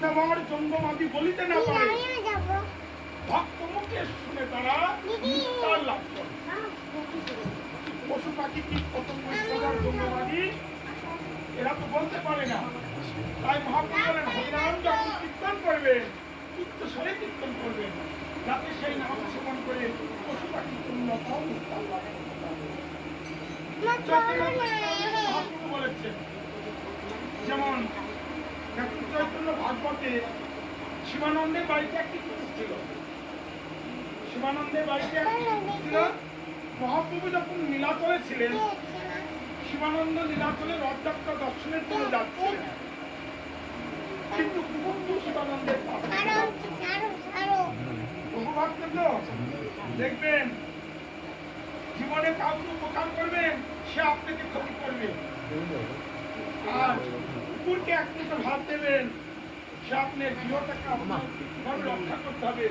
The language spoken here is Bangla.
দেওয়ার জঙ্গমাদি বলিতে না পারে, ভক্ত মুখে শুনে তারা নিস্তার লাভ করে। পশু পাখি কীট পতঙ্গ দেওয়ার জঙ্গমাদি এরা তো বলতে পারে না। তাই মহাপ্রভু বলেন, হরিনাম যখন কীর্তন করবেন উচ্চস্বরে কীর্তন করবেন, যাতে সেই নাম শ্রবণ করে পশু পাখি উন্নতম নিস্তার লাভ করতে পারে। মহাপ্রভু বলেছেন, যেমন চৈতন্য ভাগবতে শিবানন্দের বাড়িতে একটি কুকুর ছিল। শিবানন্দের বাড়িতে একটি কুকুর ছিল। মহাপ্রভু যখন নীলাচলে ছিলেন, শিবানন্দ নীলাচলে রথযাত্রা দর্শনের জন্য যাচ্ছিলেন, কিন্তু কুকুরটি শিবানন্দের পাশে প্রভু ভাবতেন, দেখবেন জীবনে কাউকে উপকার করবেন, সে আপনাকে ক্ষতি করবে, আর কুকুরকে এক মুঠো ভাত দেবেন, সে আপনার গৃহটাকে রক্ষা করতে হবে।